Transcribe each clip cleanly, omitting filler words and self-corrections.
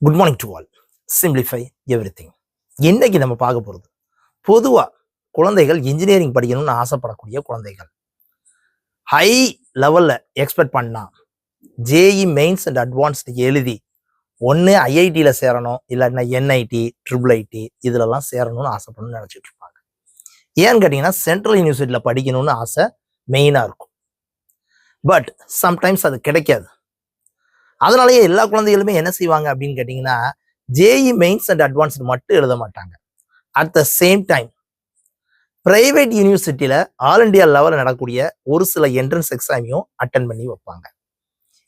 Good morning to all. Simplify everything. இன்னைக்கு நம்ம பார்க்க போகிறது பொதுவாக குழந்தைகள் இன்ஜினியரிங் படிக்கணும்னு ஆசைப்படக்கூடிய குழந்தைகள் ஹை லெவலில் எக்ஸ்பெக்ட் பண்ணா ஜேஇ மெயின்ஸ் அண்ட் அட்வான்ஸ்டு எழுதி ஒன்று ஐஐடியில் சேரணும், இல்லைன்னா என்ஐடி, ட்ரிபிள் ஐடி இதிலெல்லாம் சேரணும்னு ஆசைப்படணும்னு நினச்சிட்டு இருப்பாங்க. ஏன்னு கேட்டிங்கன்னா சென்ட்ரல் யூனிவர்சிட்டியில் படிக்கணும்னு ஆசை மெயினாக இருக்கும். பட் சம்டைம்ஸ் அது கிடைக்காது. அதனாலேயே எல்லா குழந்தைகளுமே என்ன செய்வாங்க அப்படின்னு கேட்டிங்கன்னா ஜேஇ மெயின்ஸ் அண்ட் அட்வான்ஸ்டு மட்டும் எழுத மாட்டாங்க. At the same time private யூனிவர்சிட்டியில் ஆல் இண்டியா லெவலில் நடக்கக்கூடிய ஒரு சில என்ட்ரன்ஸ் எக்ஸாமையும் அட்டன் பண்ணி வைப்பாங்க.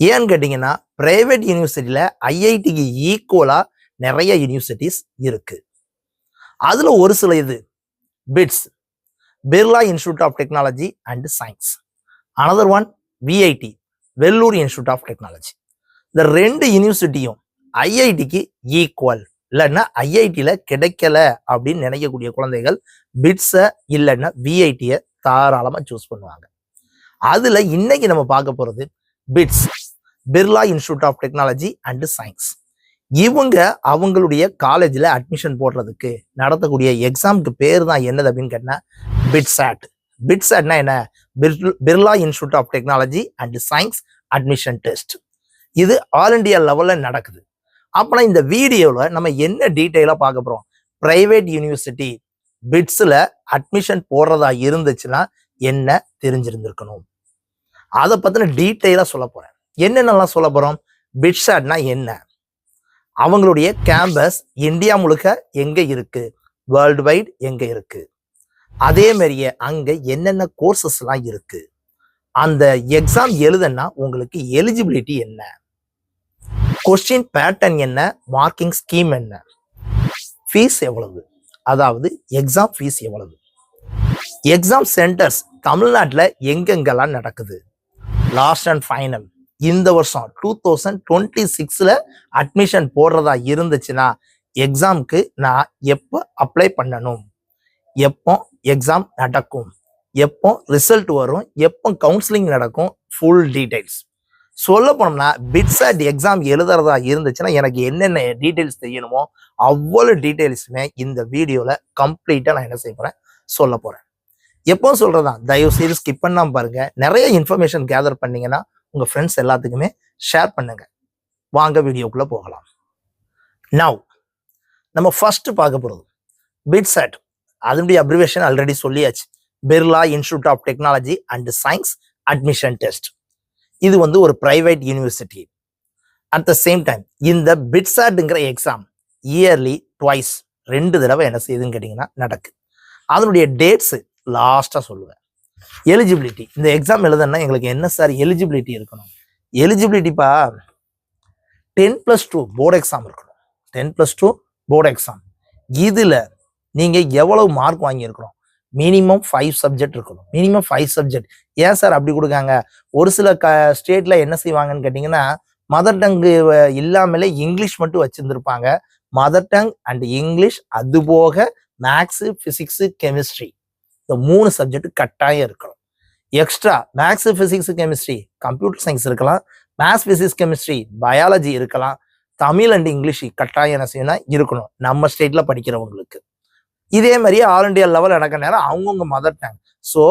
ஏன்னு கேட்டிங்கன்னா பிரைவேட் யூனிவர்சிட்டியில் ஐஐடிக்கு ஈக்குவலாக நிறைய யூனிவர்சிட்டிஸ் இருக்கு. அதில் ஒரு சில இது BITS, Birla institute of technology and science. Another one VIT, Vellore institute of technology. இந்த ரெண்டு யூனிவர்சிட்டியும் ஐஐடிக்கு ஈக்குவல், இல்லைன்னா ஐஐடியில் கிடைக்கல அப்படின்னு நினைக்கக்கூடிய குழந்தைகள் பிட்ஸை இல்லைன்னா விஐடியை தாராளமாக சூஸ் பண்ணுவாங்க. அதில் இன்னைக்கு நம்ம பார்க்க போகிறது BITS, Birla institute of technology and science. இவங்க அவங்களுடைய காலேஜில் அட்மிஷன் போடுறதுக்கு நடத்தக்கூடிய எக்ஸாமுக்கு பேர் தான் என்னது அப்படின்னு கேட்டா பிட்சாட். பிட்சாட்னா என்ன? Birla institute of technology and science admission test. இது ஆல் இண்டியா லெவலில் நடக்குது. அப்போனா இந்த வீடியோவில் நம்ம என்ன டீட்டெயிலாக பார்க்க போகிறோம்? பிரைவேட் யூனிவர்சிட்டி பிட்ஸில் அட்மிஷன் போடுறதா இருந்துச்சுன்னா என்ன தெரிஞ்சிருந்திருக்கணும், அதை பற்றின டீட்டெயிலாக சொல்ல போகிறேன். என்னென்னலாம் சொல்ல போகிறோம்? பிட்ஸாட்னா என்ன, அவங்களுடைய கேம்பஸ் இந்தியா முழுக்க எங்கே இருக்குது, வேர்ல்டு வைட் எங்கே இருக்குது, அதே மாதிரியே அங்கே என்னென்ன கோர்சஸ்லாம் இருக்குது, அந்த எக்ஸாம் எழுதுன்னா உங்களுக்கு எலிஜிபிலிட்டி என்ன, கொஸ்டின் பேட்டர்ன் என்ன, மார்க்கிங் ஸ்கீம் என்ன, ஃபீஸ் எவ்வளவு, அதாவது எக்ஸாம் ஃபீஸ் எவ்வளவு, எக்ஸாம் சென்டர்ஸ் தமிழ்நாட்டில் எங்கெங்கெல்லாம் நடக்குது, லாஸ்ட் அண்ட் ஃபைனல் இந்த வருஷம் 2026 அட்மிஷன் போடுறதா இருந்துச்சுன்னா எக்ஸாமுக்கு நான் எப்போ அப்ளை பண்ணணும், எப்போ எக்ஸாம் நடக்கும், எப்போ ரிசல்ட் வரும், எப்போ கவுன்சிலிங் நடக்கும், ஃபுல் டீடைல்ஸ் சொல்ல போனோம்னா பிட்சாட் எக்ஸாம் எழுதுறதா இருந்துச்சுன்னா எனக்கு என்னென்ன டீட்டெயில்ஸ் தெரியணுமோ அவ்வளோ டீட்டெயில்ஸுமே இந்த வீடியோவில் கம்ப்ளீட்டாக நான் என்ன செய்ய போகிறேன், சொல்ல போகிறேன். எப்போ சொல்கிறதா தயவு செய்து ஸ்கிப் பண்ணாமல் பாருங்கள். நிறைய இன்ஃபர்மேஷன் கேதர் பண்ணிங்கன்னா உங்கள் ஃப்ரெண்ட்ஸ் எல்லாத்துக்குமே ஷேர் பண்ணுங்கள். வாங்க வீடியோக்குள்ளே போகலாம். நவ் நம்ம ஃபஸ்ட்டு பார்க்க போகிறது பிட்சாட். அதனுடைய அப்ரிவேஷன் ஆல்ரெடி சொல்லியாச்சு, Birla institute of technology and science admission test. இது வந்து ஒரு private university. At the same time இந்த பிட்சாட்ங்கிற எக்ஸாம் இயர்லி ட்வைஸ் 2 தடவை என்ன செய்யுதுன்னு கேட்டிங்கன்னா நடக்குது. அதனுடைய டேட்ஸு லாஸ்ட்டாக சொல்லுவேன். எலிஜிபிலிட்டி, இந்த எக்ஸாம் எழுதுனா எங்களுக்கு என்ன சார் எலிஜிபிலிட்டி இருக்கணும்? எலிஜிபிலிட்டிப்பா 10+2 போர்டு எக்ஸாம் இருக்கணும். 10+2 போர்டு எக்ஸாம். இதில் நீங்கள் எவ்வளவு மார்க் வாங்கியிருக்கணும்? மினிமம் 5 சப்ஜெக்ட் இருக்கணும். Minimum 5 subject. ஏன் சார் அப்படி கொடுக்காங்க? ஒரு சில ஸ்டேட்ல என்ன செய்வாங்கன்னு கேட்டிங்கன்னா மதர் டங்கு இல்லாமலே இங்கிலீஷ் மட்டும் வச்சுருந்துருப்பாங்க. மதர் டங் அண்ட் இங்கிலீஷ், அது போக மேக்ஸு, ஃபிசிக்ஸு, கெமிஸ்ட்ரி, இந்த 3 சப்ஜெக்ட் கட்டாயம் இருக்கணும். Extra maths, physics, chemistry, computer science இருக்கலாம், மேத்ஸ், ஃபிசிக்ஸ், கெமிஸ்ட்ரி, பயாலஜி இருக்கலாம், தமிழ் அண்ட் இங்கிலீஷ் கட்டாயம் என்ன செய்யணும்னா இருக்கணும் நம்ம ஸ்டேட்ல படிக்கிறவங்களுக்கு. இதே மாதிரி ஆல் இண்டியா லெவல் நடக்கிற நேரம் அவங்கவுங்க mother tongue. So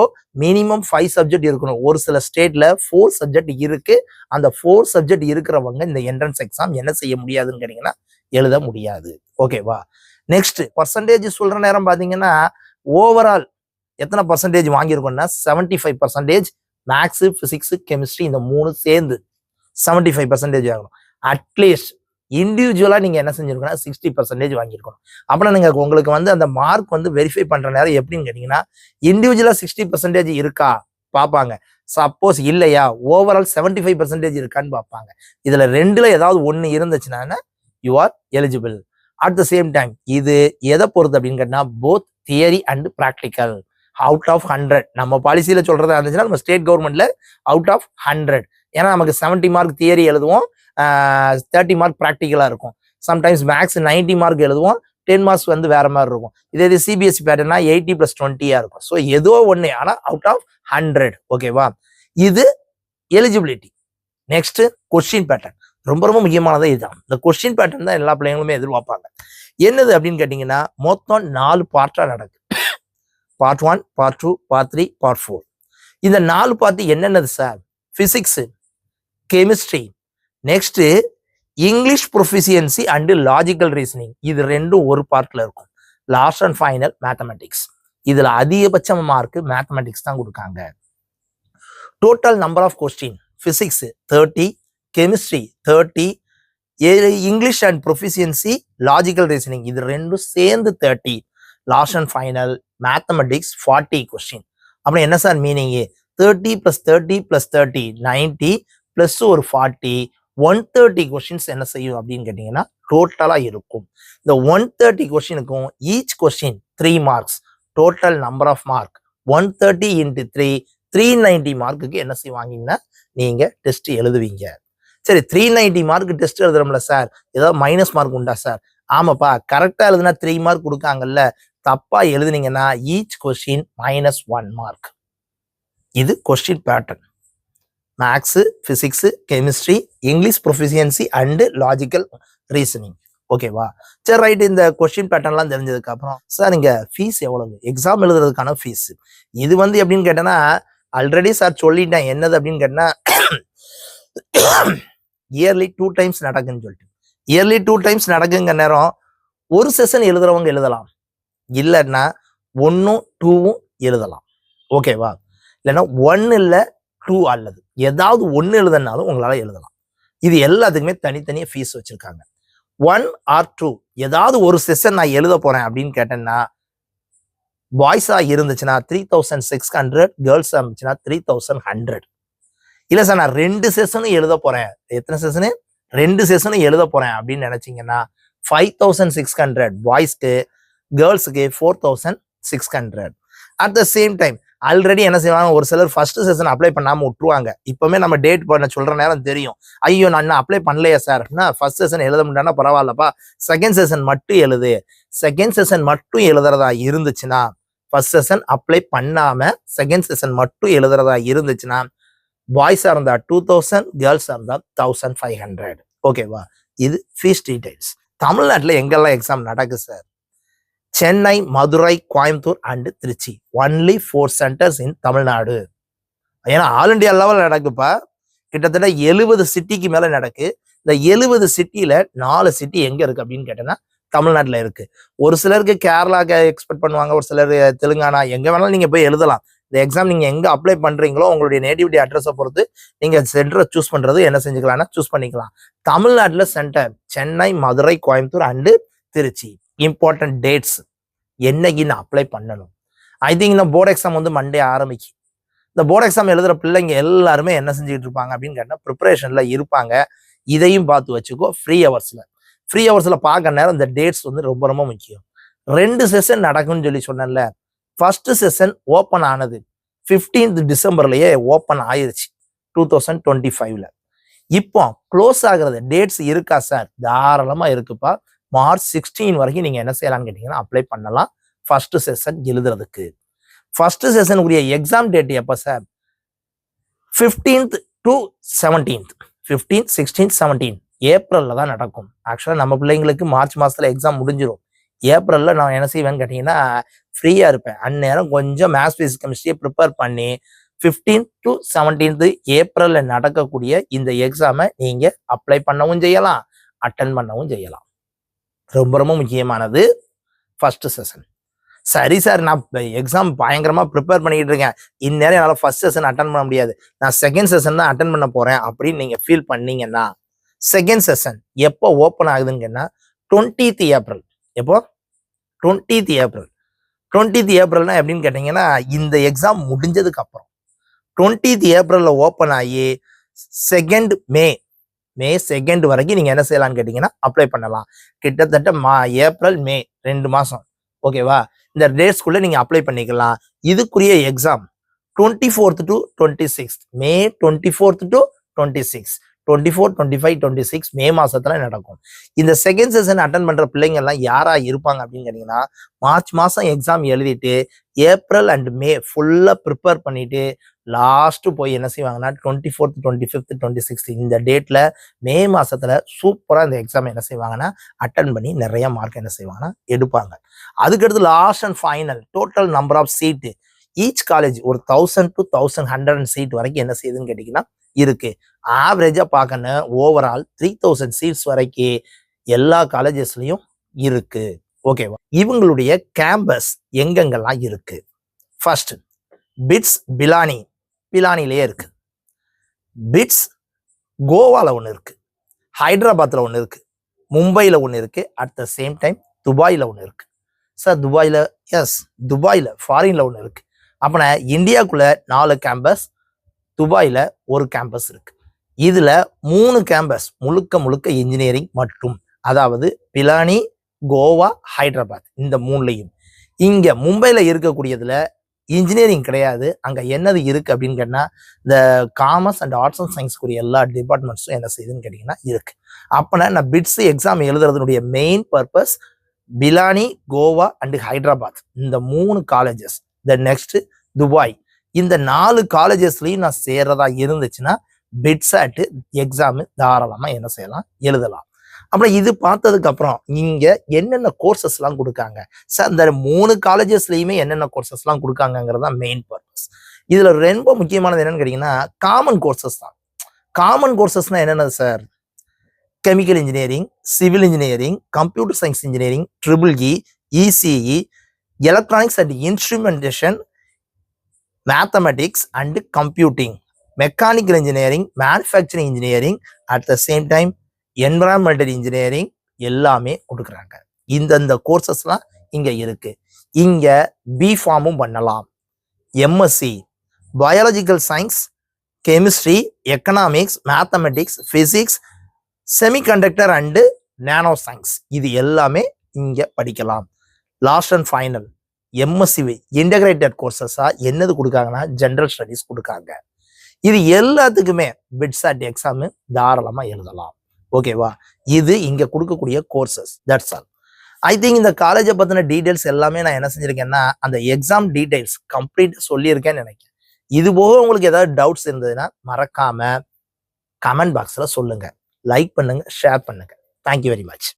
minimum 5 subject இருக்கணும். ஒரு சில ஸ்டேட்ல 4 சப்ஜெக்ட் இருக்கு. அந்த 4 சப்ஜெக்ட் இருக்கிறவங்க இந்த என்ட்ரன்ஸ் எக்ஸாம் என்ன செய்ய முடியாதுன்னு கேட்டீங்கன்னா எழுத முடியாது. ஓகேவா? நெக்ஸ்ட் பர்சன்டேஜ் சொல்ற நேரம் பார்த்தீங்கன்னா ஓவரால் எத்தனை பர்சன்டேஜ் வாங்கியிருக்கோம்னா 75% மேக்ஸு, ஃபிசிக்ஸு, கெமிஸ்ட்ரி இந்த 3 சேர்ந்து 75% ஆகணும். அட்லீஸ்ட் இண்டிவிஜுவலாக நீங்கள் என்ன செஞ்சுருக்கணும்? 60% வாங்கியிருக்கணும். அப்படின்னா நீங்கள் உங்களுக்கு வந்து அந்த மார்க் வந்து வெரிஃபை பண்ணுற நேரம் எப்படின்னு கேட்டிங்கன்னா இண்டிவிஜுவலாக 60% இருக்கா பார்ப்பாங்க. சப்போஸ் இல்லையா ஓவரால் 75% இருக்கான்னு பார்ப்பாங்க. இதில் 2ல் ஏதாவது ஒன்று இருந்துச்சுன்னா you are eligible. At the same time இது எதை பொறுத்து அப்படின்னு கேட்டால் both theory and practical. Out of 100 நம்ம பாலிசியில் சொல்கிறதா இருந்துச்சுன்னா நம்ம ஸ்டேட் கவர்மெண்ட்டில் அவுட் ஆஃப் 100. ஏன்னா நமக்கு 70 மார்க் தியரி எழுதுவோம், 30 மார்க் ப்ராக்டிக்கலாக இருக்கும். சம்டைம்ஸ் மேக்ஸ் 90 மார்க் எழுதுவோம், 10 மார்க்ஸ் வந்து வேற மாதிரி இருக்கும். இதே சிபிஎஸ்சி பேட்டர்னா 80+20 இருக்கும். ஸோ ஏதோ ஒன்று, ஆனால் அவுட் ஆஃப் 100. ஓகேவா? இது எலிஜிபிலிட்டி. Next question pattern. ரொம்ப ரொம்ப முக்கியமானதே இதுதான். இந்த கொஸ்டின் பேட்டர்ன் தான் எல்லா பிள்ளைங்களுமே எதிர்பார்ப்பாங்க. என்னது அப்படின்னு கேட்டீங்கன்னா, மொத்தம் 4 பார்ட்டா நடக்கு. Part 1, part 2, part 3, part 4. இந்த 4 பார்ட் என்னென்னது sir? Physics, chemistry, next English proficiency and logical reasoning. இது ரெண்டும் ஒரு பார்ட்ல இருக்கும். Last and final mathematics. இதுல அதிகபட்ச மார்க் மேத்தமெட்டிக்ஸ் தான் கொடுக்காங்க. Total number of question physics 30, chemistry 30, English and proficiency, logical reasoning இது ரெண்டும் சேர்ந்து 30, last and final mathematics 40 question. அப்புறம் என்ன சார் மீனிங்? 30 + 30 + 30 90 பிளஸ் ஒரு 40 130 கொஸ்டின்ஸ் என்ன செய்யும் அப்படின்னு கேட்டீங்கன்னா டோட்டலா இருக்கும். இந்த 130 கொஸ்டினுக்கும் each question 3 marks. Total number of mark 130 × 3 390 மார்க்குக்கு என்ன செய்வாங்கன்னா நீங்க டெஸ்ட் எழுதுவீங்க. சரி, 390 மார்க் டெஸ்ட் எழுதுறோம்ல சார், ஏதாவது மைனஸ் மார்க் உண்டா சார்? ஆமாப்பா, கரெக்டா எழுதுனா 3 மார்க் கொடுக்காங்கல்ல. தப்பா எழுதுனீங்கன்னா ஈச் கொஸ்டின் -1 மார்க். இது question pattern. Maths, physics, chemistry, English proficiency and logical reasoning. ஓகேவா? சரி, ரைட். இந்த கொஸ்டின் பேட்டர்ன்லாம் தெரிஞ்சதுக்கு அப்புறம் சார் இங்க ஃபீஸ் எவ்வளவு? எக்ஸாம் எழுதுறதுக்கான ஃபீஸ் இது எப்படின்னு கேட்டேன்னா, ஆல்ரெடி சார் சொல்லிட்டேன். என்னது அப்படின்னு கேட்டா, இயர்லி 2 டைம்ஸ் நடக்குன்னு சொல்லிட்டு. இயர்லி 2 டைம்ஸ் நடக்குங்க நேரம் ஒரு செஷன் எழுதுறவங்க எழுதலாம், இல்லைன்னா 1, 2 எழுதலாம். ஓகேவா? இல்லைன்னா 1 இல்ல 2 அல்லது ஏதாவது 1 எழுதுனாலும் உங்களால எழுதலாம். இது எல்லாத்துக்குமே தனித்தனியா ஃபீஸ் வச்சிருக்காங்க. 1 or 2 ஏதாவது ஒரு செஷன் நான் எழுத போறேன் அப்படின்னு கேட்டேன்னா, பாய்ஸா இருந்துச்சுன்னா 3600, கேர்ள்ஸா இருந்துச்சுன்னா 3100. இல்ல சார் நான் 2 செஷனும் எழுத போறேன், எத்தனை செஷனு? 2 செஷனும் எழுத போறேன் அப்படின்னு நினைச்சீங்கன்னா 5600 பாய்ஸ்க்கு, கேர்ள்ஸுக்கு 4600. At the same time already என்ன செய்வாங்க, ஒரு சிலர் ஃபர்ஸ்ட் செஷன் அப்ளை பண்ணாம விட்டுருவாங்க. இப்பவுமே நம்ம டேட் பண்ண சொல்ற நேரம் தெரியும். ஐயோ நான் இன்னும் அப்ளை பண்ணலையா சார்? ஃபர்ஸ்ட் செஷன் எழுத முடியாதுன்னா பரவாயில்லப்பா, செகண்ட் செஷன் மட்டும் எழுது. செகண்ட் செஷன் மட்டும் எழுதுறதா இருந்துச்சுன்னா, ஃபர்ஸ்ட் செஷன் அப்ளை பண்ணாம செகண்ட் செஷன் மட்டும் எழுதுறதா இருந்துச்சுன்னா, பாய்ஸா இருந்தா 2000, கேர்ள்ஸா இருந்தா 1500. ஓகேவா? இது ஃபீஸ் டீடைல்ஸ். தமிழ்நாட்டுல எங்கெல்லாம் எக்ஸாம் நடக்கு சார்? Chennai, Madurai, Coimbatore and Trichy. Only 4 centres in Tamil Nadu. ஏன்னா ஆல் இண்டியா லெவல் நடக்குப்பா. கிட்டத்தட்ட 70 சிட்டிக்கு மேல நடக்கு. இந்த 70 சிட்டியில 4 சிட்டி எங்க இருக்கு அப்படின்னு கேட்டேன்னா தமிழ்நாட்டுல இருக்கு. ஒரு சிலருக்கு கேரளா எக்ஸ்பெக்ட் பண்ணுவாங்க, ஒரு சிலர் தெலுங்கானா, எங்க வேணாலும் நீங்க போய் எழுதலாம். இந்த எக்ஸாம் நீங்க எங்க அப்ளை பண்றீங்களோ உங்களுடைய நேட்டிவிட்டி அட்ரஸை பொறுத்து நீங்க சென்டரை சூஸ் பண்றது என்ன செஞ்சுக்கலாம்னா சூஸ் பண்ணிக்கலாம். தமிழ்நாட்டுல centre Chennai, Madurai, Coimbatore and Trichy. Important dates என்னைக்கு நான் அப்ளை பண்ணணும். ஐ திங்க் இந்த போர்டு எக்ஸாம் மண்டே ஆரம்பிக்கும். இந்த போர்டு எக்ஸாம் எழுதுற பிள்ளைங்க எல்லாருமே என்ன செஞ்சுட்டு இருப்பாங்க அப்படின்னு கேட்டா ப்ரிப்பரேஷன்ல இருப்பாங்க. இதையும் பார்த்து வச்சுக்கோ. ஃப்ரீ ஹவர்ஸ்ல பார்க்க நேரம் இந்த டேட்ஸ் ரொம்ப ரொம்ப முக்கியம். 2 செஷன் நடக்கும்னு சொல்லி சொன்னேன்ல. ஃபர்ஸ்ட் செஷன் ஓப்பன் ஆனது 15th டிசம்பர்லயே ஓப்பன் ஆயிருச்சு 2025ல. இப்போ க்ளோஸ் ஆகுறது டேட்ஸ் இருக்கா சார்? தாராளமா இருக்குப்பா. மார்ச் 16 வரைக்கும் நீங்க என்ன செய்யலாம்னு கேட்டீங்கன்னா அப்ளை பண்ணலாம் ஃபர்ஸ்ட் செஷன் எழுதுறதுக்கு. ஃபர்ஸ்ட் செஷனுக்குரிய எக்ஸாம் டேட் எப்ப சார்? 15th to 17th. 15, 16, 17 ஏப்ரல்ல தான் நடக்கும். ஆக்சுவலா நம்ம பிள்ளைங்களுக்கு மார்ச் மாசத்துல எக்ஸாம் முடிஞ்சிடும். ஏப்ரல்ல நான் என்ன செய்வேன்னு கேட்டீங்கன்னா ஃப்ரீயா இருப்பேன். அந்நேரம் கொஞ்சம் மேத்ஸ், பிசிக்ஸ், கெமிஸ்ட்ரியை ப்ரிப்பேர் பண்ணி 15th to 17th ஏப்ரல்ல நடக்கக்கூடிய இந்த எக்ஸாமை நீங்க அப்ளை பண்ணவும் செய்யலாம், அட்டன் பண்ணவும் செய்யலாம். ரொம்ப ரொம்ப முக்கியமானது ஃபர்ஸ்ட் செஷன். சரி சார், நான் எக்ஸாம் பயங்கரமா ப்ரிப்பேர் பண்ணிட்டு இருக்கேன், இந்நேரம் என்னால் ஃபர்ஸ்ட் செஷன் அட்டன் பண்ண முடியாது, நான் செகண்ட் செஷன் தான் அட்டன் பண்ண போறேன் அப்படின்னு நீங்க ஃபீல் பண்ணீங்கன்னா, செகண்ட் செஷன் எப்போ ஓப்பன் ஆகுதுங்கன்னா 20th ஏப்ரல். எப்போ? 20th April. 20th ஏப்ரல்னா எப்படின்னு கேட்டீங்கன்னா இந்த எக்ஸாம் முடிஞ்சதுக்கு அப்புறம் 20th ஏப்ரல்ல ஓப்பன் ஆகி 2nd மே 2 வரைக்கும் நீங்க என்ன செய்யலாம்னு கேட்டீங்கன்னா அப்ளை பண்ணலாம். கிட்டத்தட்ட ஏப்ரல், மே 2 மாசம். ஓகேவா? இந்த டேட்ஸ்குள்ள நீங்க அப்ளை பண்ணிக்கலாம். இதுக்குரிய exam 24th to 26th, May 24th to 26, 24, 25, 26 மே மாசத்துல நடக்கும். இந்த செகண்ட் செஷன் அட்டன் பண்ற பிள்ளைங்க எல்லாம் யாரா இருப்பாங்க அப்படின்னு கேட்டீங்கன்னா, மார்ச் மாசம் எக்ஸாம் எழுதிட்டு ஏப்ரல் அண்ட் மே ஃபுல்லா ப்ரிப்பேர் பண்ணிட்டு லாஸ்ட் போய் என்ன செய்வாங்கன்னா 24th, 25th, 26th இந்த டேட்ல மே மாசத்துல சூப்பரா இந்த எக்ஸாம் என்ன செய்வாங்கன்னா அட்டன் பண்ணி நிறைய மார்க் என்ன செய்வாங்கன்னா எடுப்பாங்க. அதுக்கடுத்து last and final total number of seat each college ஒரு 1000 to 1100 சீட் வரைக்கும் என்ன செய்யுதுன்னு கேட்டீங்கன்னா இருக்கு. ஆவரேஜா பார்க்கணும் ஓவரால் 3000 சீட்ஸ் வரைக்கும் எல்லா காலேஜஸ்லயும் இருக்கு. ஓகேவா? இவங்களுடைய கேம்பஸ் எங்கெங்கெல்லாம் இருக்கு? ஃபர்ஸ்ட் பிட்ஸ் பிலானிலேயே இருக்கு. பிட்ஸ் கோவால ஒன்று இருக்கு, ஹைதராபாத்ல ஒன்று இருக்கு, மும்பையில் ஒன்று இருக்கு, அட் த சேம் டைம் துபாயில் ஒன்று இருக்கு. சார் துபாயில்? எஸ், துபாயில் ஃபாரின்ல ஒன்று இருக்கு. அப்போ இந்தியாவுக்குள்ள 4 கேம்பஸ், துபாயில் ஒரு கேம்பஸ் இருக்கு. இதுல 3 கேம்பஸ் முழுக்க இன்ஜினியரிங் மட்டும், அதாவது பிலானி, கோவா, ஹைதராபாத் இந்த 3லையும். இங்க மும்பையில இருக்கக்கூடியதுல இன்ஜினியரிங் கிடையாது. அங்க என்னது இருக்கு அப்படின்னு கேட்டா இந்த காமர்ஸ் அண்ட் ஆர்ட்ஸ் அண்ட் சயின்ஸ்க்குரிய எல்லா டிபார்ட்மெண்ட்ஸும் என்ன செய்யுதுன்னு கேட்டீங்கன்னா இருக்கு. அப்பனா நான் பிட்ஸ் எக்ஸாம் எழுதுறதுனுடைய main purpose Pilani, Goa and Hyderabad இந்த 3 காலேஜஸ். The next Dubai. இந்த 4 காலேஜஸ்லயும் நான் சேர்றதா இருந்துச்சுன்னா பிட்ஸாட் எக்ஸாம் தாராளமா என்ன செய்யலாம், எழுதலாம். அப்புறம் இது பார்த்ததுக்கு அப்புறம் இங்க என்னென்ன கோர்சஸ் எல்லாம் கொடுக்காங்க சார், இந்த 3 காலேஜஸ்லயுமே என்னென்ன கோர்சஸ் எல்லாம் கொடுக்காங்கிறது தான் மெயின் பர்பஸ். இதுல ரொம்ப முக்கியமானது என்னன்னு கேட்டீங்கன்னா காமன் கோர்சஸ் தான். காமன் கோர்சஸ்னா என்னென்ன sir? Chemical engineering, civil engineering, computer science engineering, EEE, ECE, electronics and instrumentation, mathematics and computing, mechanical engineering, manufacturing engineering, at the same time environmental engineering எல்லாமே கொடுக்குறாங்க. இந்தந்த கோர்சஸ்லாம் இங்க இருக்கு. இங்க பிஃபார்மும் பண்ணலாம், MSc, biological science, chemistry, economics, mathematics, physics, semiconductor and nano science இது எல்லாமே இங்க படிக்கலாம். Last and final MSc integrated கோர்சஸா என்னது கொடுக்காங்கன்னா ஜென்ரல் ஸ்டடீஸ் கொடுக்காங்க. இது எல்லாத்துக்குமே பிட்ஸாட் எக்ஸாம் தாராளமா எழுதலாம். ஓகேவா? இது இங்க கொடுக்கக்கூடிய courses. That's all. I think இந்த காலேஜை பத்தின டீடைல்ஸ் எல்லாமே நான் என்ன செஞ்சிருக்கேன்னா அந்த எக்ஸாம் டீடைல்ஸ் கம்ப்ளீட் சொல்லியிருக்கேன்னு நினைக்கிறேன். இது போக உங்களுக்கு ஏதாவது டவுட்ஸ் இருந்ததுன்னா மறக்காம கமெண்ட் பாக்ஸ்ல சொல்லுங்க, லைக் பண்ணுங்க, ஷேர் பண்ணுங்க. Thank you very much.